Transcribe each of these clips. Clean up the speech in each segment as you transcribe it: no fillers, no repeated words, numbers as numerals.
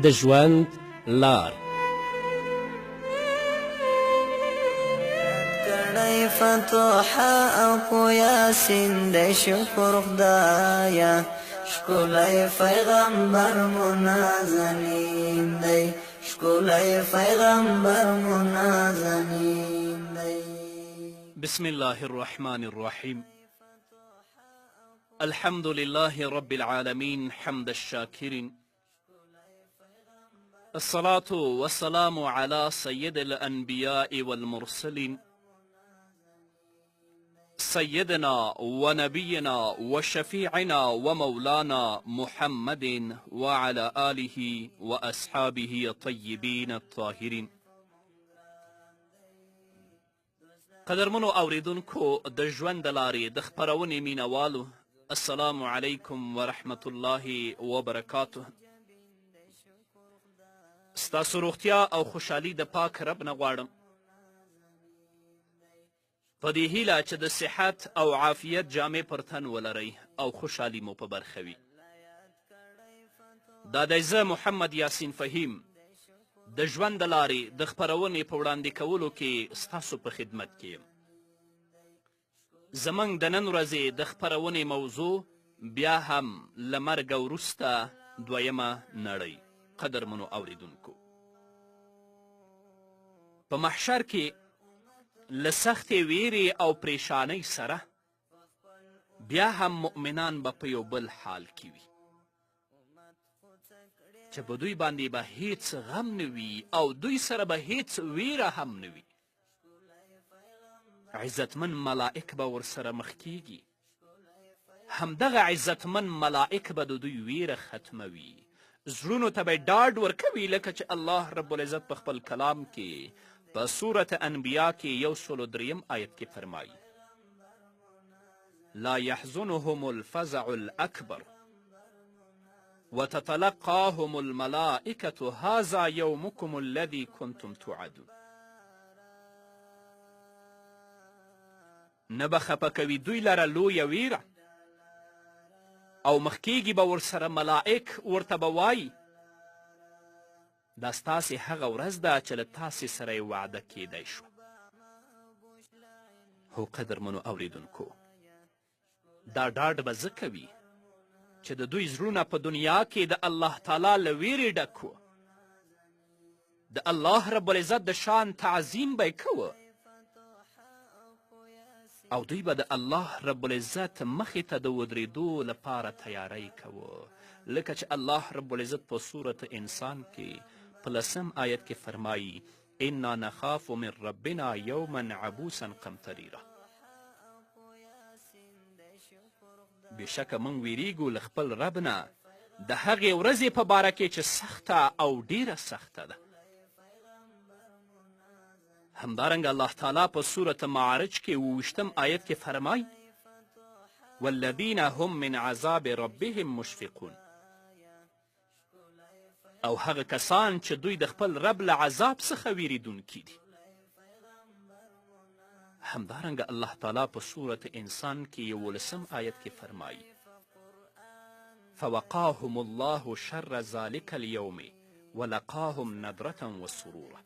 د ژوند لار. فتوح او په یاسین د شکر خدایا شکولای پیغمبر منازنین دی شکولای پیغمبر منازنین دی. بسم الله الرحمن الرحيم. الحمد لله رب العالمين حمد الشاكرين. الصلاة والسلام على سيد الأنبياء والمرسلين سيدنا ونبينا وشفيعنا ومولانا محمد وعلى آله وأصحابه الطيبين الطاهرين. قدرمنو اوریدونکو د ژوند د لارې د خپرونې مینوالو، السلام علیکم ورحمة الله وبرکاته. ستاسو روغتیا او خوشحالي د پاک رب نه غواړم، په دې هیله چې د صحت او عافیت جامې پر تن ولرئ او خوشحالي مو په برخه وي. دا دی زه محمد یاسین فهیم د ژوند د لارې د خپرونې په وړاندې کولو کې ستاسو په خدمت کې یم. زموږ د نن ورځې د خپرونې موضوع بیا هم له مرګه وروسته دویمه نړۍ. قدرمنو اوریدونکو، په محشر کې له سختې ویرې او پریشانۍ سره بیا هم مؤمنان به په یو بل حال کې وي چې په دوی باندې به هیڅ غم نه وي او دوی سره به هیڅ ویره هم نه وي. عزتمن ملائک به ورسره مخ کیږي. همدغه عزتمن ملائک به د دوی ویره ختموي، زړونو ته به ډاډ ورکوي، لکه چې الله رب العزت په خپل کلام کې په سورة انبیا کې 103 آیت کې فرمایي: لا يحزنهم الفزع الأكبر وتتلقاهم الملائكة هذا يومكم الذي كنتم توعدون. نه به خفه کوي دوی لره لویه ویره او مخکیږي به ورسره ملائک ورته به وایي دا ستاسې هغه ورځ ده چې له تاسې سره یې وعده کیدی شوه. هو قدرمنو اوریدونکو، دا ډاډ به زه کوي چې د دوی زړونه په دنیا کې د الله تعالی له ویرې ډک وه، د الله رب العزت د شان تعظیم به یې کوه او دوی به د الله رب العزت مخې ته د ودرېدو لپاره تیاری کوه، لکه چې الله رب العزت په سورة انسان کې په 10 آیت کې فرمایي: انا نخاف من ربنا یوما عبوسا قمطریرا. بېشکه موږ ویریږو له خپل رب نه د هغې ورځې په باره کې چې سخته او ډیره سخته ده. همدارنګه الله تعالی په سورة معارج کې 28 آیت کې فرمایي: والذین هم من عذاب ربهم مشفقون. او هغه کسان چې دوی د خپل رب له عذاب څخه ویریدونکي دي. همدارنګه الله تعالی په سورة انسان کې 11 آیت کې فرمایي: فوقاهم الله شر ذلك اليوم ولقاهم نضرة وسرورا.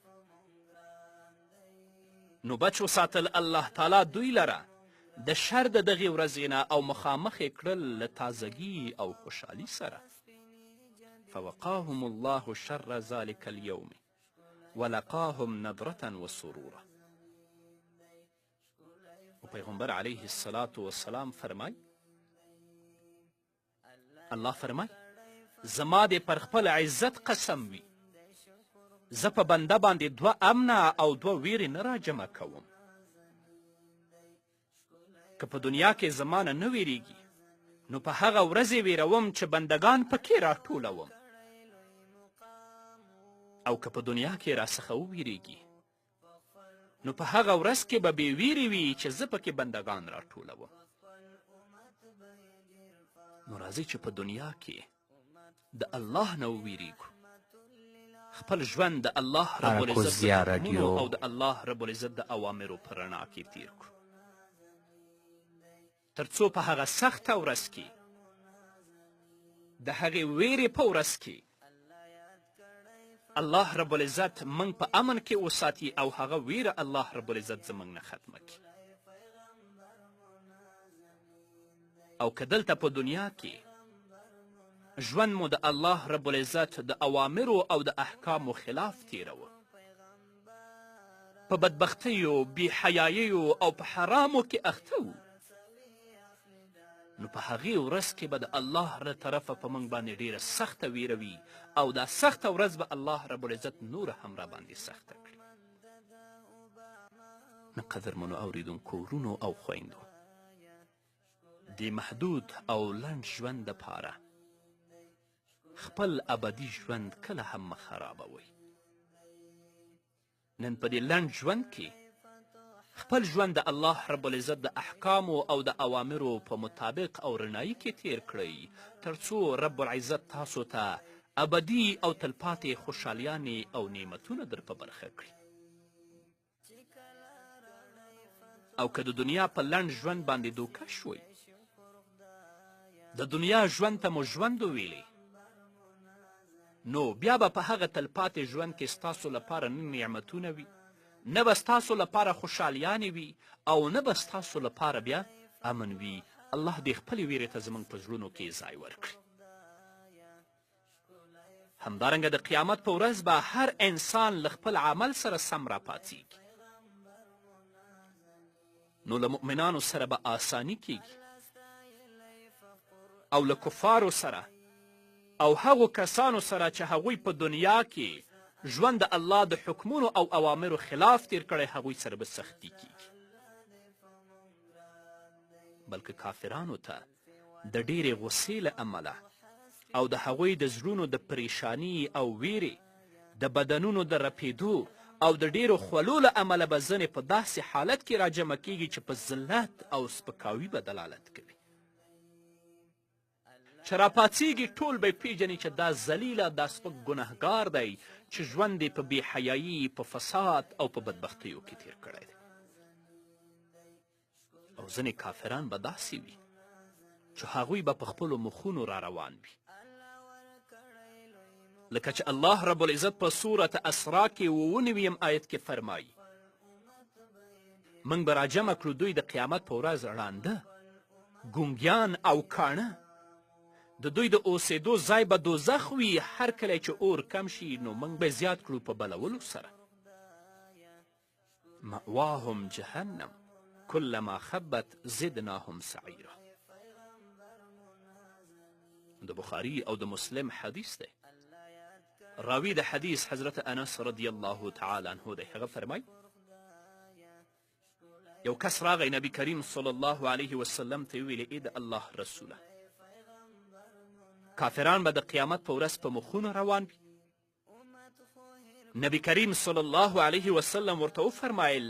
نو بچ وساتل الله تعالی دوی لره د شر د دغې ورځې نه او مخامخ یې کړل له تازګي او خوشحالي سره. فوقاهم الله شر ذلك اليوم ولقاهم نضرة وسرورا. و پیغمبر علیه الصلاة والسلام فرمای، الله فرمای زما دې پر خپل عزت قسم وي، زه په بنده باندې 2 امنه او 2 ویرې نه راجمع کوم. که په دنیا کې زما نه ویریږي نو په هغه ورځې ویروم چې بندگان پکې راټولوم، او که په دنیا کې راڅخه وویریږي نو په هغه ورځ کې به بې ویرې وي چې زه پکې بندگان راټولوم. نو راځئ چې په دنیا کې د الله نه وویریږو، خپل ژوند د الله رب العزت د حکمونو او د الله رب العزت د اوامرو په رڼا کې تیر کړو، تر څو په هغه سخته ورځ کې د هغې ویرې په ورځ کې الله رب العزت موږ په امن کې وساتي او هغه ویره الله رب العزت زموږ نه ختمه کړي. او که دلته په دنیا کې ژوند مو د الله رب العزت د اوامرو او د احکامو خلاف تیروه، په بدبختیو، بېحیاییو او په حرامو کې اخته وو، نو په هغې ورځ کې به د الله له طرفه په موږ باندې ډېره سخته ویره وي او دا سخته ورځ به الله رب العزت نوره هم را باندې سخته کړي. نه قدرمنو اورېدونکو ورونو او خویندو، د محدود او لنډ ژوند دپاره خپل ابدي ژوند کله هم مه خرابوئ. نن په دې لنډ ژوند کې خپل ژوند د الله رب العزت د احکامو او د اوامرو په مطابق او رڼایي کې تیر کړئ، تر څو رب العزت تاسو ته ابدي او تلپاتې خوشحالیانې او نعمتونه در په برخه کړي. او که د دنیا په لنډ ژوند باندې دوکه شوئ، د دنیا ژوند ته مو ژوند وویلې، نو بیا به په هغه تلپاتې ژوند کې ستاسو لپاره نه نعمتونه وي، نه به ستاسو لپاره خوشحالیانې وي او نه به ستاسو لپاره بیا امن وي. الله دې خپلې ویرې ته زموږ په زړونو کې ځای ورکړي. همدارنګه د قیامت په ورځ به هر انسان له خپل عمل سره سم راپاڅېږي، نو له مؤمنانو سره به آساني کیږي او له کفارو سره او هغو کسانو سره چې هغوی په دنیا کې ژوند د الله د حکمونو او اوامرو خلاف تیر کړی، هغوی سره به سختي کیږي. بلکې کافرانو ته د ډېرې غصې له امله او د هغوی د زړونو د پریشانی او ویرې، د بدنونو د رپېدو او د ډېرو خولو له امله به ځینې په داسې حالت کې راجمع کیږي چې په ذلت او سپکاوي به دلالت کوي. چې راپاڅېږي ټول به یې پیژني چې دا ذلیله، دا سپک ګنهګار دی چې ژوند یې په بېحیایي، په فساد او په بدبختیو کې تیر کړی دی. او ځینې کافران به داسې وي چې هغوی به په خپلو مخونو را روان وي، لکه چې الله رب العزت په سورت اسراء کې 99 آیت کې فرمایي، موږ به راجمع کړو دوی د قیامت په ورځ ړانده، ګونګیان او کاڼه، د دوی د اوسېدو ځای به دوزخ وي، هر کله چې اور کم شي نو موږ به زیات کړو په بلولو سره. مأواهم جهنم کلما خبت زدناهم سعیرا. د بخاري او د مسلم حدیث دی. راوی د حدیث حضرت انس رضی الله تعالی عنه دی. هغه فرمایي یو کس راغی نبی کریم صلی الله علیه وسلم ته ویلې ای د الله رسوله، کافران به د قیامت په ورځ په مخونو روان وي. نبی کریم صلی الله علیه وسلم ورته وفرمایل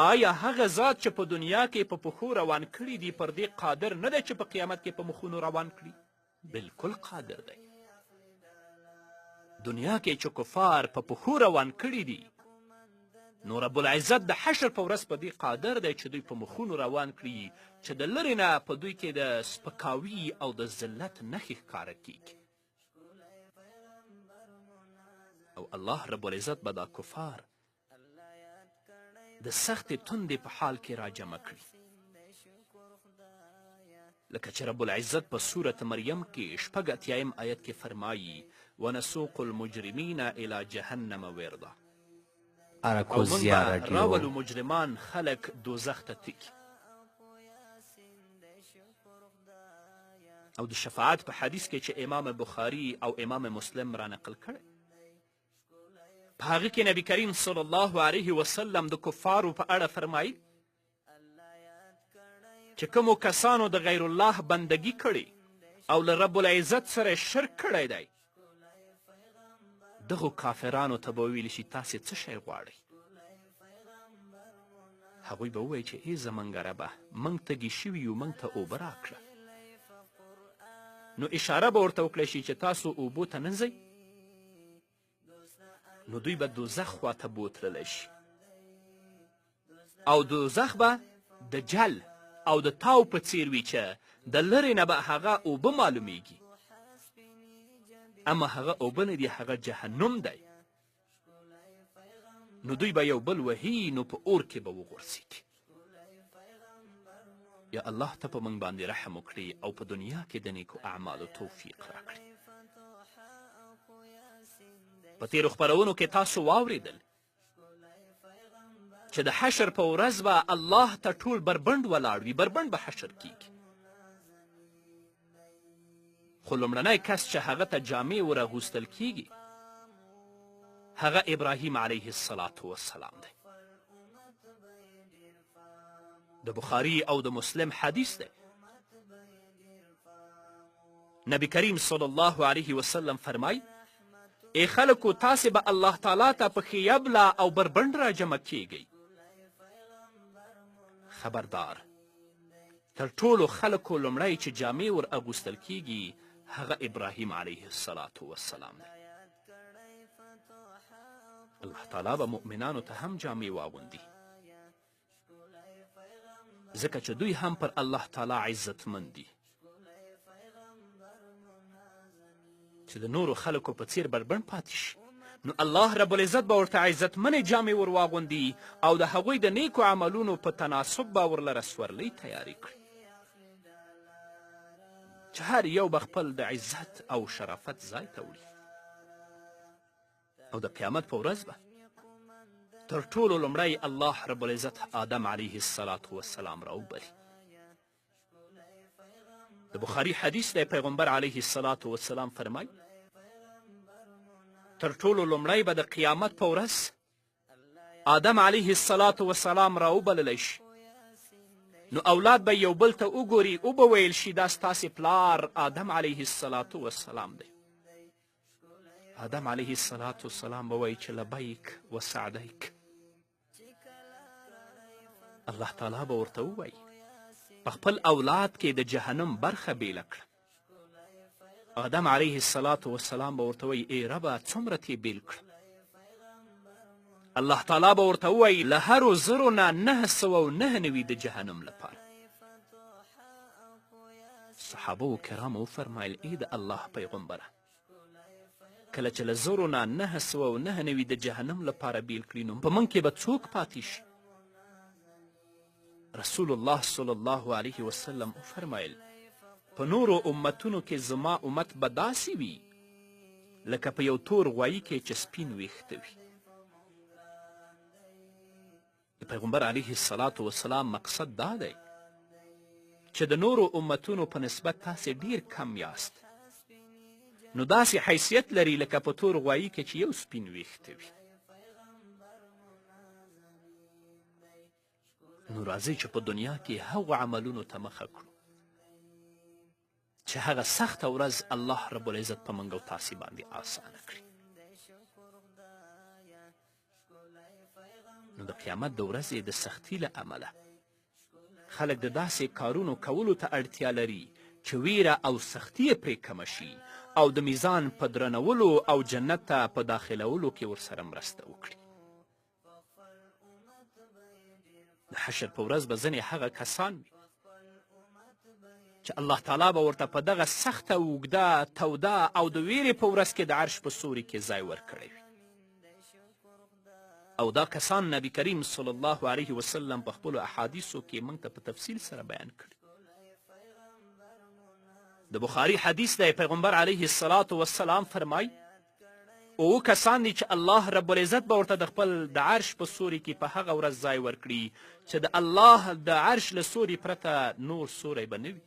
آیا هغه ذات چې په دنیا کې په پښو روان کړي دي پر دې قادر نه دی چې په قیامت کې په مخونو روان کړي؟ بلکل قادر دی. دنیا کې چې کفار په پښو روان کړي دي، نو رب العزت د حشر په ورځ په دې قادر دی چې دوی په مخونو روان کړي چې د لرې نه په دوی کې د سپکاوي او د ذلت نښې ښکاره کیږي. او الله رب العزت به دا کفار د سختې تندې په حال کې راجمع کړي، لکه چې رب العزت په سورة مریم کې 88 آیت کې فرمایي ونسوق المجرمین الی جهنم وردا. او موږ به راولو مجرمان خلک دوزخ ته تیکي. او د شفاعت په حدیث کې چې امام بخاري او امام مسلم را نقل کړی، په هغه کې نبی کریم صلی الله علیه وسلم د کفارو په اړه فرمایي چې کومو کسانو د غیر الله بندگی کړې او له رب العزت سره شرک کړی دی، دغو کافرانو ته به وویل شي تاسې څه شی غواړئ؟ هغوی به ووایي چې ای زموږ ربه، موږ تږي شوي یو، موږ ته اوبه راکړه. نو اشاره به ورته وکړی شي چې تاسو اوبو ته نه ځئ، نو دوی به دوزخ خواته بوتللی شي، او دوزخ به د جل او د تاو په څیر وي چې د لرې نه به هغه اوبه معلومیږي، اما هغه اوبه نه دي، هغه جهنم دی. نو دوی به یو بل وهي نو په اور کې به وغورځېږي. یا الله ته په موږ باندې رحم وکړي او په دنیا کې د نیکو اعمالو توفیق راکړي. په تېرو خپرونو کې تاسو واورېدل چې د حشر په ورځ به الله ته ټول بربنډ ولاړ وي، بربنډ به حشر کیږي. خو لومړنی کس چې هغه ته جامې ور اغوستل کیږي هغه ابراهیم علیه السلام دی. د بخاري او د مسلم حدیث دی. نبی کریم صلی الله علیه وسلم فرمای ای خلکو تاسې به الله تعالی ته په خیبله او بربنډ را جمع کیږئ. خبردار تر ټولو خلکو لومړی چې جامې ور اغوستل کیږي هغه ابراهیم علیه السلام دی. الله تعالی به مؤمنانو ته هم جامې واغوندي ځکه چې دوی هم پر الله تعالی عزتمند دي چې د نورو خلکو په څیر بربنډ پاتې شي. نو الله رب العزت به ورته عزتمنې جامې ور واغوندي او د هغوی د نیکو عملونو په تناسب به ورلره سورلۍ تیارې کړي چې هر یو به خپل د عزت او شرافت ځای ته وړي. او د قیامت په ورځ به تر ټولو لومړی الله رب العزت آدم علیه السلام راوبلي. د بخاري حدیث دی پیغمبر علیه السلام فرمای تر ټولو لومړی به د قیامت په ورځ آدم علیه السلام راوبللی شي. نو اولاد به یو بل ته وګوري او به ویل شي دا ستاسې پلار آدم علیه السلام دی. آدم علیه السلام به وایي چې لبیک و سعدیک. الله تعالی به ورته ووایي په خپل اولاد کې د جهنم برخه بیله کړه. آدم علیه السلام به ورته وایي ای ربه څومره تې بیل کړه. الله تعالی به ورته ووایي له هرو زرو نه 999 د جهنم لپاره. صحابه کرامو وفرمایل ای د الله پیغمبره کله چې له زرو نه 999 د جهنم لپاره بیل کړي نو په موږ کې به څوک پاتې شي؟ رسول الله صلی الله علیه وسلم وفرمایل په نورو امتونو کې زما امت به داسې وي لکه په یو تور غوایي کې چې سپین ویښته وي. د پیغمبر علیه السلام مقصد دا دی چې د نورو امتونو په نسبت تاسې ډیر کم یاست نو داسې حیثیت لري لکه په تور غوایي کې چې یو سپین ویښته وي. نو راځئ چې په دنیا کې هغو عملونو ته مخه کړو چې هغه سخته ورځ الله رب العزت په موږ او تاسې باندې آسانه کړي. نو د قیامت د ورځې د سختي له امله خلک د داسې کارونو کولو ته اړتیا لري چې ویره او سختي یې پرې کمه شي او د میزان په درنولو او جنت ته په داخلولو کې ورسره مرسته وکړي. د حشر په ورځ به ځینې هغه کسان وي چې الله تعالی به ورته په دغه سخته اوږده توده او د ویرې په ورځ کې د عرش په سوري کې ځای ورکړی وي. او دا کسان نبی کریم صلی الله علیه وسلم په خپلو احادیثو کې موږ ته په تفصیل سره بیان کړي. د بخاري حدیث دی پیغمبر علیه السلام فرمای او کسان دي چې الله رب العزت به ورته د خپل د عرش په سوري کې په هغه ورځ ځای ورکړي چې د الله د عرش له سوري پرته نور سوری به نه وي.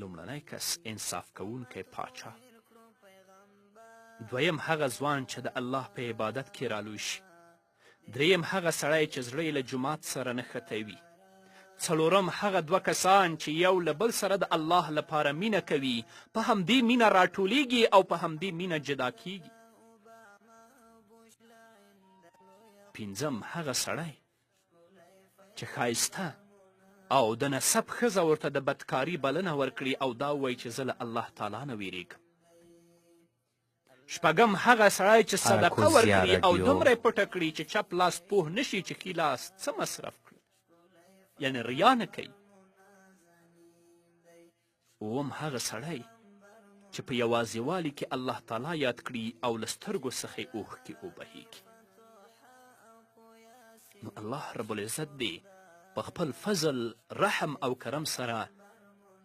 لومړنی کس انصاف کوونکی پاچا، دویم هغه ځوان چې د الله په عبادت کې رالوی شي، دریم هغه سړی چې زړه یې له جومات سره نښتی وي، څلورم هغه دوه کسان چې یو له بل سره د الله لپاره مینه کوي، په همدې مینه راټولیږي او په همدې مینه جدا کیږي، پنځم هغه سړی چې ښایسته او د نسب ښځه ورته د بدکاري بلنه ورکړي او دا ووایي چې زه له الله تعالی نه ویریږم، شپږم هغه سړی چې صدقه ورکړي او دومره یې پټه کړي چې چپ لاس پوه نشي چې ښي لاس څه مصرف کړي، یعنې ریا نه کوي. اووم هغه سړی چې په یوازیوالي کې الله تعالی یاد کړي او له سترګو څخه یې اوښکې وبهیږي. نو الله رب العزت دې په خپل فضل، رحم او کرم سره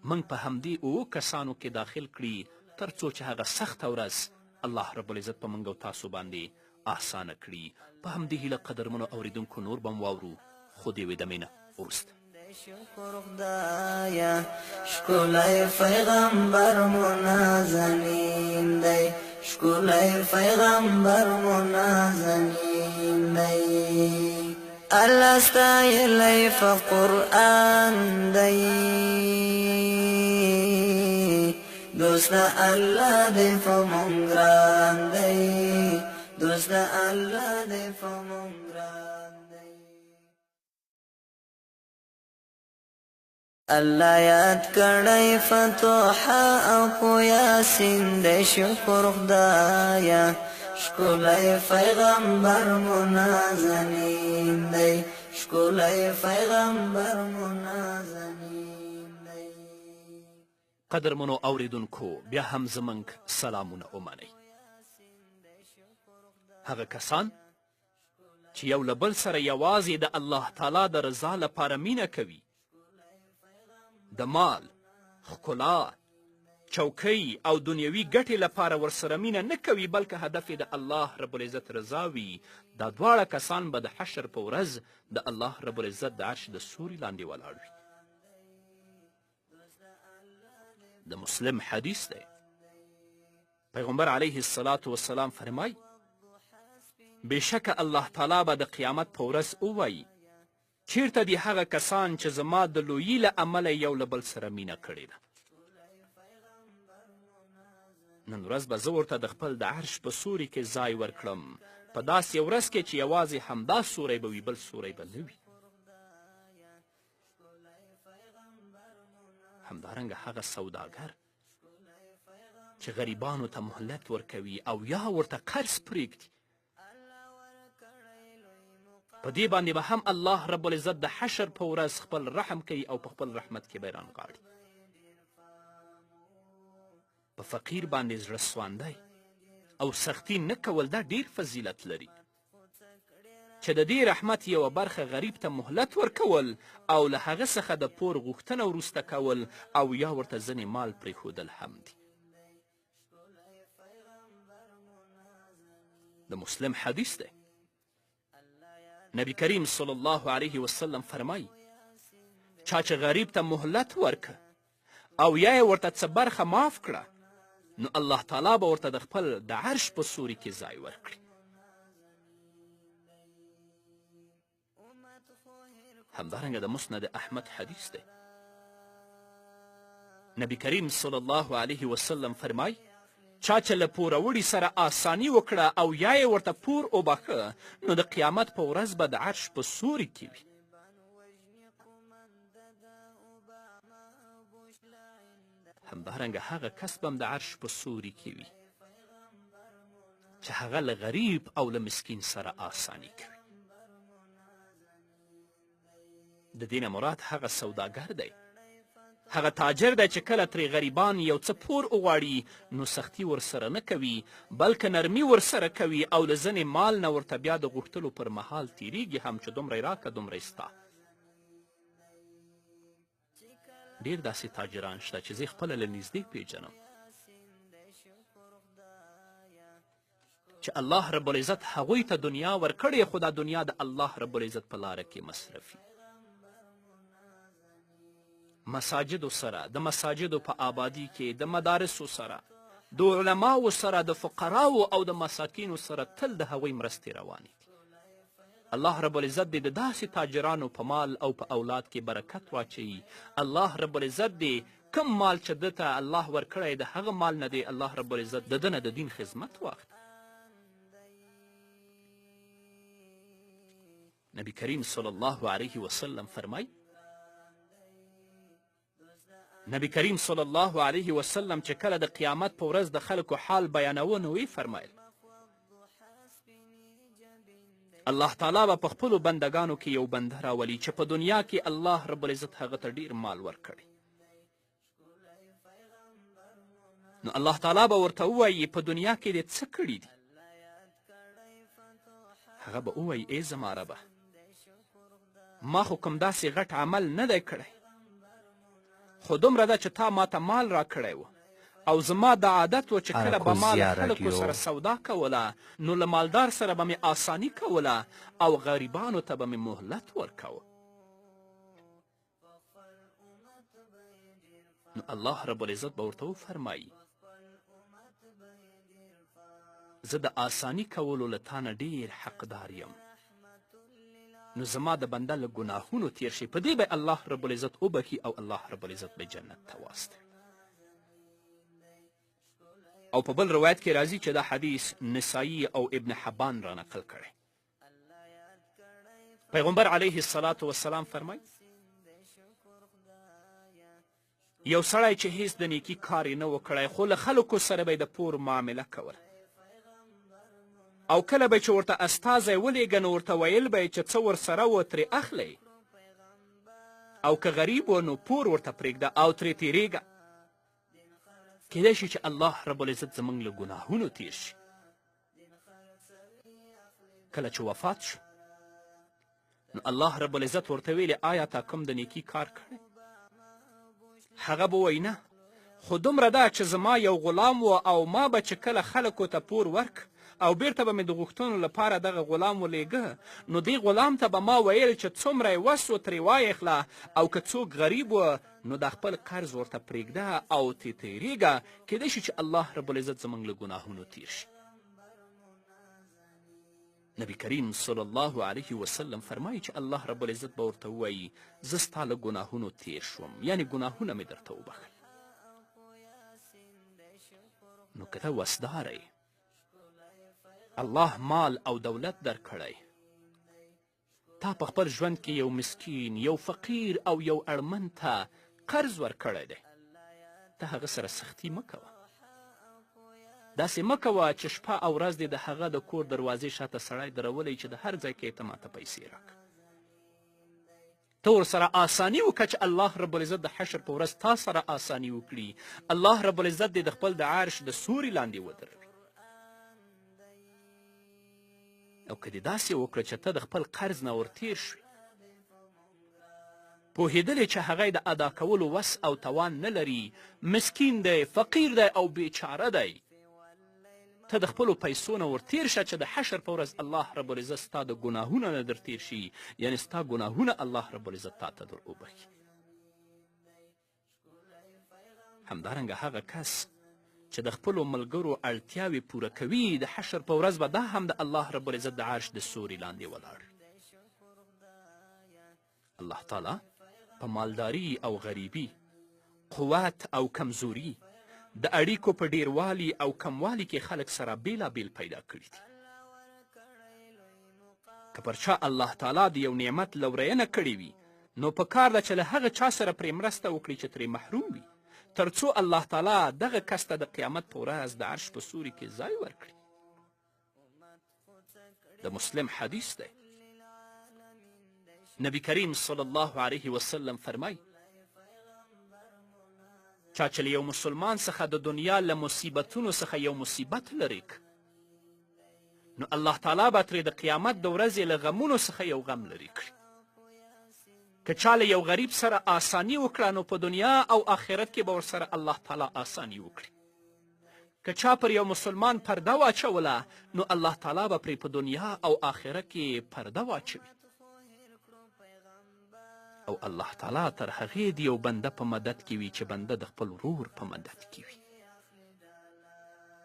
موږ په همدې اوو کسانو کې داخل کړي تر څو چې هغه سخته ورځ الله رب العزت په موږ او تاسو باندې آسانه کړي. په همدې هیله قدرمنو اوریدونکو نور به م واورو خو د یوې دمې نه وروسته. شکر خدایا ښکلی پیغمبر مو نازنین دی، ښکلی پیغمبر مو نازنین دی. الله ستایلی په قرآن دی، دوست الله دی په مونږ ګران دی، دوست الله دی په مونږ ګران دی. الله یاد کړی فتوح او په یاسین دی، شکر خدایا ښکلی پیغمبر مو نازنین دی، ښکلی پیغمبر مو نازنین دی. قدرمنو اوریدونکو بیا هم زموږ سلامونه ومنئ. هغه کسان چې یو له بل سره یوازې د الله تعالی د رضا لپاره مینه کوي، د مال، ښکلا، چوکۍ او دنیوي ګټې لپاره ورسره مینه نه کوي بلکې هدف یې د الله رب العزت رضا وي، دا دواړه کسان به د حشر په ورځ د الله رب العزت د عرش د سوري لاندې ولاړ وي. د مسلم حدیث دی، پیغمبر علیه الصلاة والسلام فرمای بېشکه الله تعالی به د قیامت په ورځ ووایي چیرته دي هغه کسان چې زما د لویي له امله یو له بل سره مینه کړې ده. نن ورځ به زه ورته د خپل د عرش په سوري کې ځای ورکړم، په داسې ورځ کې چې یوازې همدا سوری به وي، بل سوری به نه وي. همدارنګه هغه سوداګر چې غریبانو ته مهلت ورکوي او یا ورته قرض پرېږدي، په دې باندې به هم الله رب العزت د حشر په ورځ خپل رحم کوي او په خپل رحمت کې به یې رانغاړي. په فقیر باندې زړه سواندی او سختی نه کول دا ډیر فضیلت لري، چې د دې رحمت یوه برخه غریب ته مهلت ورکول او له هغه څخه د پور غوښتنه وروسته کول او یا ورته ځینې مال پرېښودل هم دي. د مسلم حدیث دی، نبی کریم صلی الله علیه وسلم فرمایي چا چې غریب ته مهلت ورکه او یا یې ورته څه برخه معاف کړه نو الله تعالی به ورته د خپل د عرش په سوري کې ځای ورکړي. همدارنګه د مسند احمد حدیث دی، نبی کریم صلی الله علیه وسلم فرمای چا چې له پوروړي سره آسانی وکړه او یا یې ورته پور وبخښه نو د قیامت په ورځ به د عرش په سوري کې وي. همدارنګه هغه کس به هم د عرش په سوري کې وي چې هغه له غریب او له مسکین سره آسانی کوي. د دې نه مراد هغه سوداګر دی، هغه تاجر دی چې کله ترې غریبان یو څه پور وغواړي نو سختي ورسره نه کوي بلکې نرمي ورسره کوي او له ځینې مال نه ورته بیا د غوښتلو پر مهال تیریږي هم چې دومره یې راکړه دومره یې ستا. ډېر داسې تاجران شته چې زه یې خپله له نږدې پیژنم چې الله رب العزت هغوی ته دنیا ورکړې خو دا دنیا د الله رب العزت په لاره کې مصرفي. مساجدو سره، د مساجدو په آبادی کې، د مدارسو سره، د علماو سره، د فقراو او د مساکینو سره تل د هغوی مرستې روانې دي. الله رب العزت دې د داسې تاجرانو په مال او په اولاد کې برکت واچوي. الله رب العزت دې کم مال چې ده ته الله ورکړی د هغه مال نه دې الله رب العزت د ده نه د دین خدمت واخلي. نبی کریم صلی الله علیه وسلم فرمای نبی کریم صلی الله علیه وسلم چې کله د قیامت په ورځ د خلکو حال بیانوه نو ویې فرمایل الله تعالی به په خپلو بندګانو کې یو بنده راولي چې په دنیا کې الله رب العزت هغه ته ډیر مال ورکړي. نو الله تعالی به ورته ووایي په دنیا کې دې څه کړي دي؟ هغه به ووایي ای زما ربه ما خو کوم داسې غټ عمل نه دی کړی، خو دومره ده چې تا ماته مال را کړی و او زما دا عادت و چې کله به ما له خلکو سره سودا کوله نو له مالدار سره به مې آساني کوله او غریبانو ته به مې مهلت ورکوه. نو الله رب العزت به ورته وفرمایي زه د آساني کولو له تا نه ډېر حقدار یم، نو زما د بنده له ګناهونو تیر شي، په دې به الله رب العزت وبخي او الله رب العزت به جنت ته واستوي. او په بل روایت کې راځي چې دا حدیث نسائی او ابن حبان را نقل کړی. پیغمبر علیه الصلاة والسلام فرمایي یو سړی چې هیڅ د نیکي کار یې نه و کړی خو له خلکو سره به یې د پور معامله کوله او کله به چې ورته استازی ولیږه نو ورته ویل به یې چې څه ورسره و ترې اخلی او که غریب و نو پور ورته پرېږده او ترې تېرېږه. کیدای شي چې الله رب العزت زموږ له ګناهونو تیر شي. کله چې وفات شو نو الله رب العزت ورته ویلې آیا تا کوم د نیکي کار کړی؟ هغه به وایي نه، خو دومره ده چې زما یو غلام و او ما به چې کله خلکو ته پور ورک او بیرته به مې د غوښتنو لپاره دغه غلام ولیږه نو دې غلام ته به ما ویل چې څومره یې وس و ترې وایخله او که څوک غریب و نو دا خپل قرض ورته پرېږده او ترې تېرېږه. کیدای شي چې الله رب العزت زموږ له ګناهونو تیر شي. نبی کریم صلی الله علیه وسلم فرمایي چې الله رب العزت به ورته ووایي زه ستا له ګناهونو تیر شوم، یعنې ګناهونه مې درته وبخل. نو که ته وسداره الله مال او دولت درکړی، تا په خپل ژوند کې یو مسکین، یو فقیر او یو اړمن ته قرض ورکړی دی، ته هغه سره سختي مه کوه. داسې مه کوه چې شپه او ورځ دې د هغه د کور دروازې شاته سړی درولی چې د هر ځای کې ته ماته پیسې راکړه. ته ورسره آساني وکړه چې الله رب العزت د حشر په ورځ تا سره آساني وکړي. الله رب العزت دې د خپل د عرش د سوري لاندې ودروي. او که دې داسې وکړه چې ته د خپل قرض نه ورتیر شوې، پوهېدلې چې هغه یې د ادا کولو وس او توان نه لري، مسکین دی، فقیر دی او بیچاره دی، ته د خپلو پیسو نه ورتیر شه چې د حشر په ورځ الله رب العزت ستا د ګناهونه نه در تیر شي، یعنې ستا ګناهونه الله رب العزت تا ته در وبخي. همدارنګه هغه کس چې د خپلو ملګرو اړتیاوې پوره کوي د حشر په ورځ به دا هم د الله رب العزت د عرش د سوري لاندې ولاړ. الله تعالی په مالداري او غریبي، قوت او کمزوري، د اړیکو په ډیروالي او کموالي کې خلک سره بیلابیل پیدا کړي دي. که پر چا الله تعالی د یو نعمت لورینه کړې وي نو په کار ده چې له هغه چا سره پرې مرسته وکړي چې ترې محروم وي، تر څو الله تعالی دغه کس ته د قیامت په ورځ د عرش په سوري کې ځای ورکړي. د مسلم حدیث دی. نبی کریم صلی الله علیه وسلم فرمایي چا چې له یو مسلمان څخه د دنیا له مصیبتونو څخه یو مصیبت لرې نو الله تعالی به ترې د قیامت د ورځې له غمونو څخه یو غم لرې کړي. که چا له یو غریب سره آساني وکړه نو په دنیا او آخرت کې به ورسره الله تعالی آساني وکړي. که چا پر یو مسلمان پرده واچوله نو الله تعالی به پرې په دنیا او آخرت کې پرده واچوي. او الله تعالی تر هغې د یو بنده په مدد کې وي چې بنده د خپل ورور په مدد کې وي.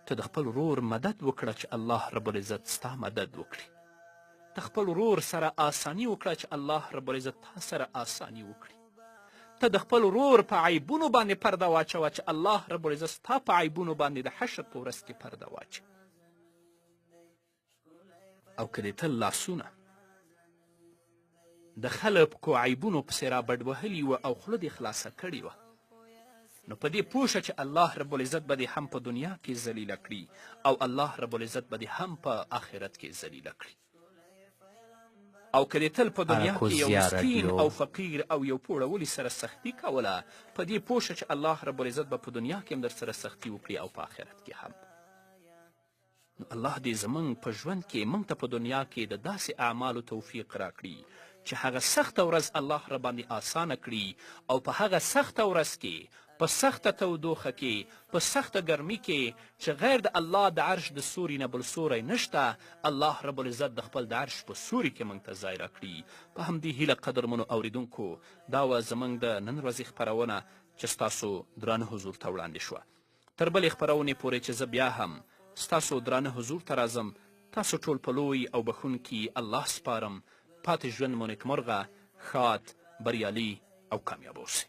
ته د خپل ورور مدد وکړه چې الله رب العزت ستا مدد وکړي. ته خپل ورور سره آساني وکړه چې الله رب العزت تا سره آساني وکړي. ته د خپل ورور په عیبونو باندې پرده واچوه چې الله رب العزت ستا په عیبونو باندې د حشر په ورځ کې پرده واچوي. او که دې تل لاسونه د خلکو عیبونو پسې را بډ وهلي وه او خوله دې خلاصه کړې وه نو په دې پوه شه چې الله رب العزت به دې هم په دنیا کې ذلیله کړي او الله رب العزت به دې هم په آخرت کې ذلیله کړي. او که دې تل په دنیا کې یو اراکوزیا مسکین رادیو. او فقیر او یو پوړولي سره سختي کوله، په دې پوه شه چې الله رب العزت به په دنیا کې هم در سره سختي وکړي او په آخرت کې هم. نو الله دې زموږ په ژوند کې موږ ته په دنیا کې د داسې اعمالو توفیق راکړي چې هغه سخته ورځ الله راباندې آسانه کړي او په هغه سخته ورځ کې په سخته تودوخه کې په سخته ګرمي کې چې غیر د الله د عرش د سوري نه بل سوری نشته، الله رب العزت د خپل د عرش په سوري کې موږ ته ځای راکړي. په همدې هیله قدرمنو اوریدونکو، دا وه زموږ د نن ورځې خپرونه چې ستاسو درانه حضور ته وړاندې شوه. تر بلې خپرونې پورې چې زه بیا هم ستاسو درانه حضور ته راځم، تاسو ټول په لوی او بخونکي الله سپارم. پاتې ژوند مو نیکمرغه، ښاد، بریالي او کامیاب اوسئ.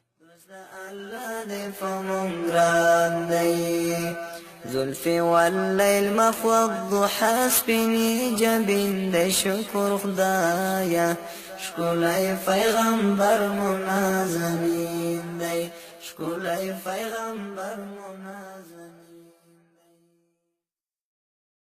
الله دې په مونږ ګران دی، زلفې واللیل مخ والضحا سپینې جبین دی، شکر خدایه ښکلی پیغمبر مو نازنین دی، ښکلی پیغمبر مو نازنین.